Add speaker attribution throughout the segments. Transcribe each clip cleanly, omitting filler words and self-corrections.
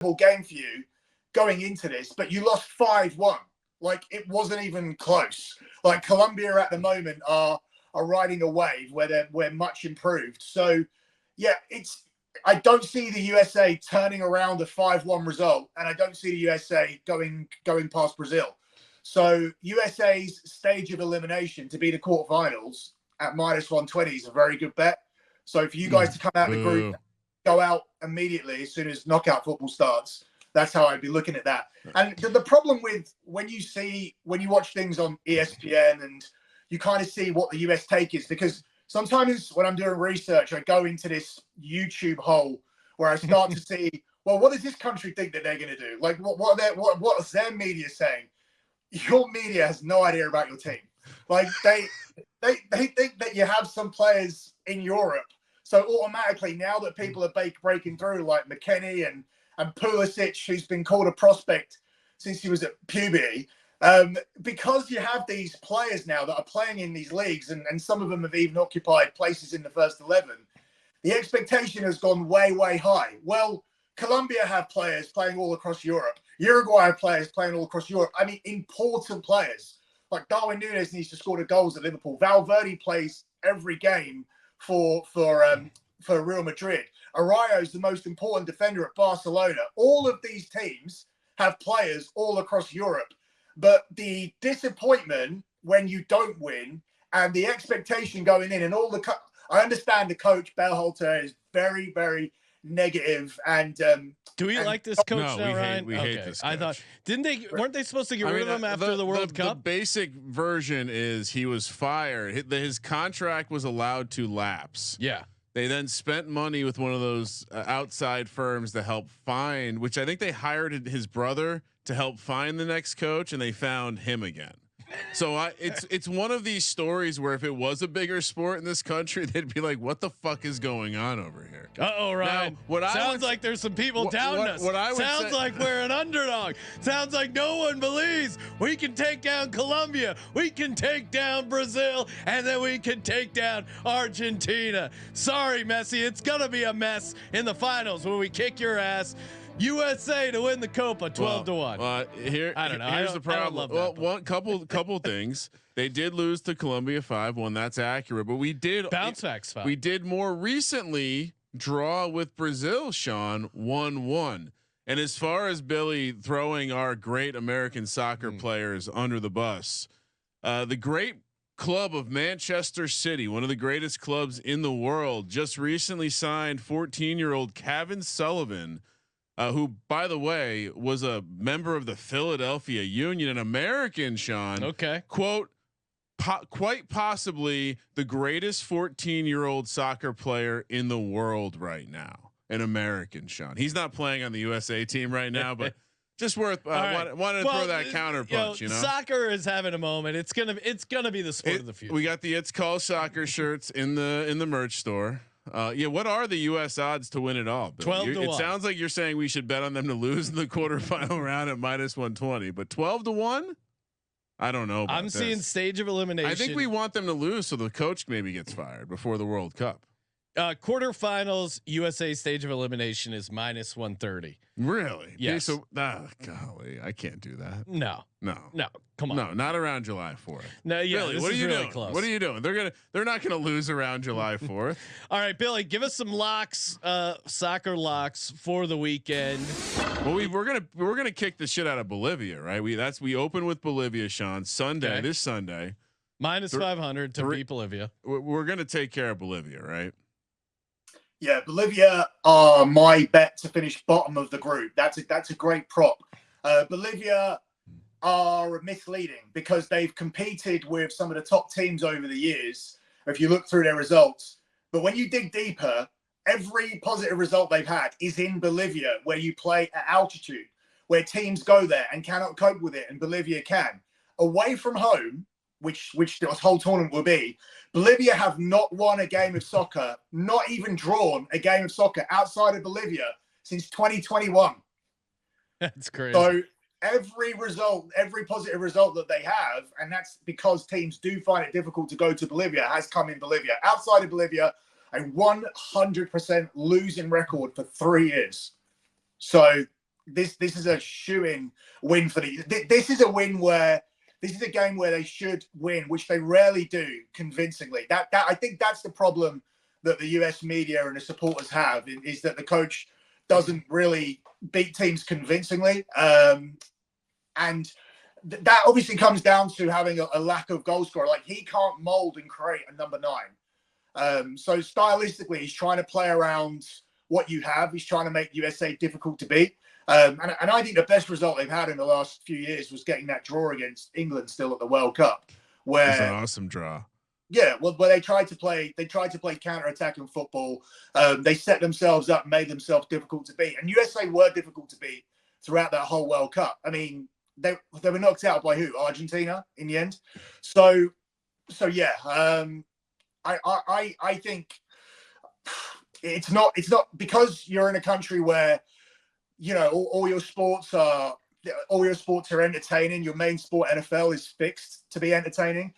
Speaker 1: game for you going into this, but you lost 5-1. Like, it wasn't even close. Like, Colombia at the moment are riding a wave where we're much improved. So, yeah, I don't see the USA turning around a 5-1 result, and I don't see the USA going past Brazil. So USA's stage of elimination to be the quarterfinals at -120 is a very good bet. So for you guys to come out of the group, go out immediately as soon as knockout football starts, that's how I'd be looking at that. And the problem with when you watch things on ESPN and you kind of see what the US take is, because sometimes when I'm doing research, I go into this YouTube hole where I start to see, well, what does this country think that they're going to do? Like, what's their media saying? Your media has no idea about your team. Like, they think that you have some players in Europe. So automatically, now that people are breaking through, like McKennie and Pulisic, who's been called a prospect since he was at puberty, because you have these players now that are playing in these leagues, and some of them have even occupied places in the first 11, the expectation has gone way, way high. Well, Colombia have players playing all across Europe. Uruguay have players playing all across Europe. I mean, important players. Like Darwin Núñez needs to score the goals at Liverpool. Valverde plays every game for Real Madrid. Arayo is the most important defender at Barcelona. All of these teams have players all across Europe. But the disappointment when you don't win and the expectation going in and I understand the coach, Berhalter, is very, very negative. And
Speaker 2: do we like this coach now, Ryan?
Speaker 3: We hate this coach.
Speaker 2: I thought, weren't they supposed to get rid of him after the World Cup?
Speaker 3: The basic version is he was fired. His contract was allowed to lapse.
Speaker 2: Yeah.
Speaker 3: They then spent money with one of those outside firms to help find, which I think they hired his brother to help find the next coach, and they found him again. So it's one of these stories where if it was a bigger sport in this country, they'd be like, "What the fuck is going on over here?"
Speaker 2: Uh-oh, Ryan. Sounds like there's some people down us. Sounds like we're an underdog. Sounds like no one believes we can take down Colombia, we can take down Brazil, and then we can take down Argentina. Sorry, Messi, it's gonna be a mess in the finals when we kick your ass. USA to win the Copa 12-1.
Speaker 3: I don't know. Here's the problem. One couple things. They did lose to Colombia 5-1. That's accurate. But we did
Speaker 2: bounce backs.
Speaker 3: We did more recently draw with Brazil, Sean, 1-1. And as far as Billy throwing our great American soccer players under the bus, the great club of Manchester City, one of the greatest clubs in the world, just recently signed 14-year-old Kevin Sullivan, who, by the way, was a member of the Philadelphia Union, an American, Sean.
Speaker 2: Okay.
Speaker 3: Quote, quite possibly the greatest 14-year-old soccer player in the world right now. An American, Sean. He's not playing on the USA team right now, but just worth wanted to throw that counter punch.
Speaker 2: Soccer is having a moment. It's gonna be the sport of the future.
Speaker 3: We got the It's Called Soccer shirts in the merch store. What are the U.S. odds to win it all?
Speaker 2: 12-1.
Speaker 3: It sounds like you're saying we should bet on them to lose in the quarterfinal round at -120, but 12-1. I don't know.
Speaker 2: I'm seeing stage of elimination.
Speaker 3: I think we want them to lose so the coach maybe gets fired before the World Cup.
Speaker 2: Quarterfinals USA stage of elimination is -130.
Speaker 3: Really?
Speaker 2: Yes.
Speaker 3: So, golly, I can't do that.
Speaker 2: No. Come on.
Speaker 3: No, not around July 4th.
Speaker 2: No, yeah.
Speaker 3: Billy, what are you doing?
Speaker 2: Close.
Speaker 3: What are you doing? They're not gonna lose around July 4th.
Speaker 2: All right, Billy, give us some locks, soccer locks for the weekend.
Speaker 3: Well, we're gonna kick the shit out of Bolivia, right? We open with Bolivia, Sean. Sunday, this Sunday.
Speaker 2: -500 to beat Bolivia.
Speaker 3: We're gonna take care of Bolivia, right?
Speaker 1: Yeah, Bolivia are my bet to finish bottom of the group. That's a great prop. Bolivia are misleading because they've competed with some of the top teams over the years, if you look through their results. But when you dig deeper, every positive result they've had is in Bolivia, where you play at altitude, where teams go there and cannot cope with it, and Bolivia can. Away from home, which this whole tournament will be, Bolivia have not won a game of soccer, not even drawn a game of soccer outside of Bolivia since 2021.
Speaker 2: That's crazy.
Speaker 1: So every positive result that they have, and that's because teams do find it difficult to go to Bolivia, has come in Bolivia. Outside of Bolivia, a 100% losing record for 3 years. So this is a shoo-in win for this is a win where this is a game where they should win, which they rarely do convincingly. That I think that's the problem that the US media and the supporters have, is that the coach doesn't really beat teams convincingly. And that obviously comes down to having a lack of goal scorer. Like, he can't mold and create a number 9. So stylistically, he's trying to play around what you have. He's trying to make USA difficult to beat. And I think the best result they've had in the last few years was getting that draw against England still at the World Cup. Where
Speaker 3: it's an awesome draw.
Speaker 1: Yeah, well, where they tried to play counter-attacking football. They set themselves up, made themselves difficult to beat. And USA were difficult to beat throughout that whole World Cup. I mean, they were knocked out by who? Argentina in the end. So yeah. I think it's not because you're in a country where, you know, all your sports are entertaining. Your main sport, NFL, is fixed to be entertaining.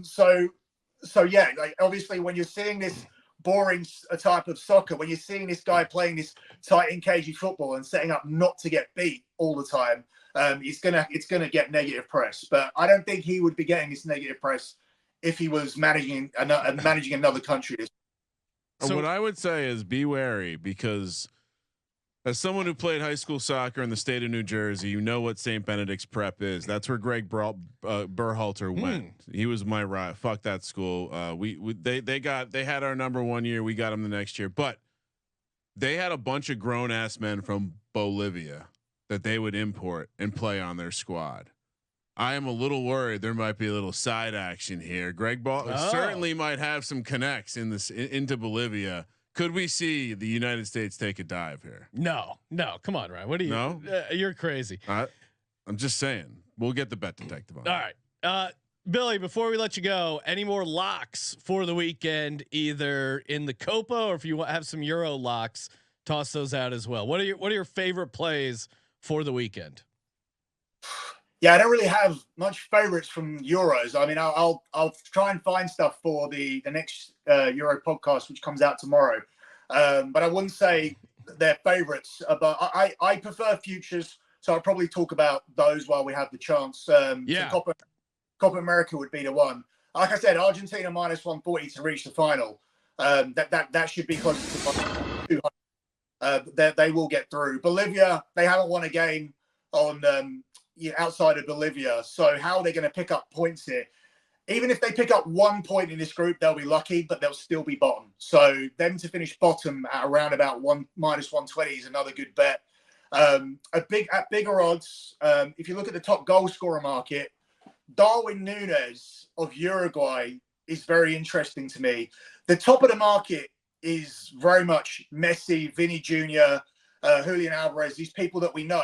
Speaker 1: So yeah, like, obviously when you're seeing this boring type of soccer, when you're seeing this guy playing this tight and cagey football and setting up not to get beat all the time, it's gonna get negative press. But I don't think he would be getting this negative press if he was managing another country.
Speaker 3: So what I would say is be wary, because as someone who played high school soccer in the state of New Jersey, you know what St. Benedict's Prep is. That's where Greg Berhalter went. He was my right. Fuck that school. They had our number 1 year. We got him the next year, but they had a bunch of grown ass men from Bolivia that they would import and play on their squad. I am a little worried there might be a little side action here. Greg certainly might have some connects into Bolivia. Could we see the United States take a dive here?
Speaker 2: No, come on, Ryan. What are you?
Speaker 3: No,
Speaker 2: you're crazy.
Speaker 3: I'm just saying. We'll get the bet detective on.
Speaker 2: All right, Billy. Before we let you go, any more locks for the weekend? Either in the Copa, or if you have some Euro locks, toss those out as well. What are your favorite plays for the weekend?
Speaker 1: Yeah, I don't really have much favorites from Euros. I mean, I'll try and find stuff for the next Euro podcast, which comes out tomorrow. But I wouldn't say they're favorites. But I prefer futures, so I'll probably talk about those while we have the chance.
Speaker 2: Yeah,
Speaker 1: so Copa America would be the one. Like I said, Argentina minus 140 to reach the final. That should be close to 200. They will get through. Bolivia, they haven't won a game on outside of Bolivia. So how are they going to pick up points here? Even if they pick up 1 point in this group, they'll be lucky, but they'll still be bottom. So them to finish bottom at around about minus 120 is another good bet. At bigger odds, if you look at the top goal scorer market, Darwin Núñez of Uruguay is very interesting to me. The top of the market is very much Messi, Vinny Jr., Julian Alvarez, these people that we know.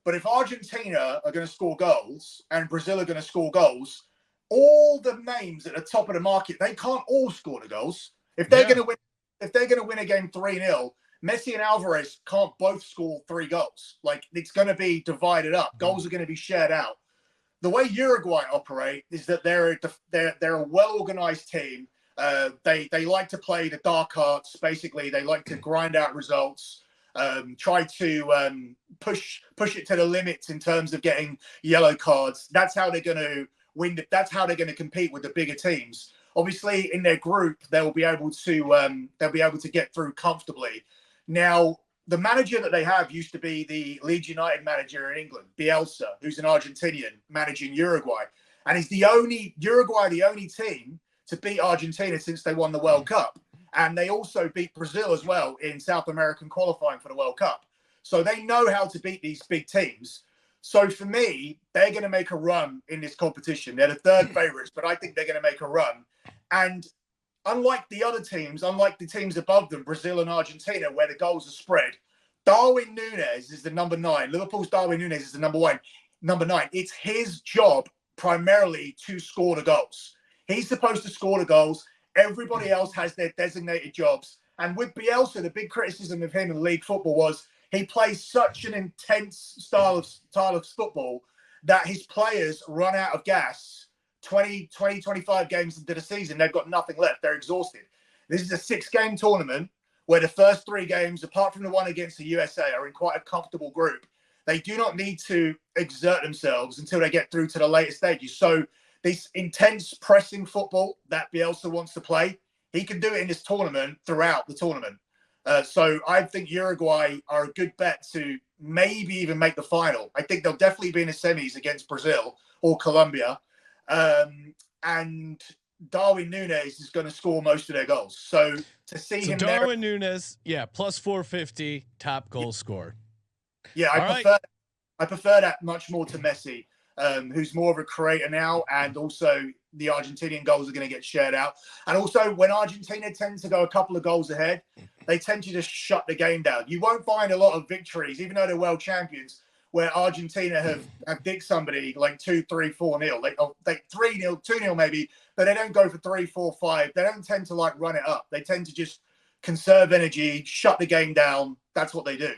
Speaker 1: But if Argentina are going to score goals and Brazil are going to score goals, all the names at the top of the market, they can't all score the goals. If they're going to win a game 3-0, Messi and Alvarez can't both score 3 goals. Like, it's going to be divided up. Goals are going to be shared out. The way Uruguay operate is that they're a well-organized team. They like to play the dark arts. Basically, they like to grind out results. Try to push it to the limits in terms of getting yellow cards. That's how they're going to win. That's how they're going to compete with the bigger teams. Obviously, in their group, they'll be able to get through comfortably. Now, the manager that they have used to be the Leeds United manager in England, Bielsa, who's an Argentinian managing Uruguay, and he's the only team to beat Argentina since they won the World Cup. And they also beat Brazil as well in South American qualifying for the World Cup. So they know how to beat these big teams. So for me, they're going to make a run in this competition. They're the third favorites, but I think they're going to make a run. And unlike the other teams, unlike the teams above them, Brazil and Argentina, where the goals are spread, Darwin Núñez is the number 9. Liverpool's Darwin Núñez is the number 9. It's his job primarily to score the goals. He's supposed to score the goals. Everybody else has their designated jobs. And with Bielsa, the big criticism of him in league football was he plays such an intense style of football that his players run out of gas 25 games into the season. They've got nothing left. They're exhausted. This is a 6-game tournament where the first 3 games, apart from the one against the USA, are in quite a comfortable group. They do not need to exert themselves until they get through to the later stages. So this intense pressing football that Bielsa wants to play, he can do it in this tournament throughout the tournament. So I think Uruguay are a good bet to maybe even make the final. I think they'll definitely be in the semis against Brazil or Colombia. And Darwin Núñez is going to score most of their goals. So to see him
Speaker 2: Darwin Núñez, plus 450, top goal scorer.
Speaker 1: Yeah, I prefer that much more to Messi, who's more of a creator now, and also the Argentinian goals are going to get shared out. And also, when Argentina tends to go a couple of goals ahead, they tend to just shut the game down. You won't find a lot of victories, even though they're world champions, where Argentina have dicked somebody like 2-3, 4-0, like 3-0, 2-0 maybe, but they don't go for 3, 4, 5. They don't tend to like run it up. They tend to just conserve energy, shut the game down. That's what they do.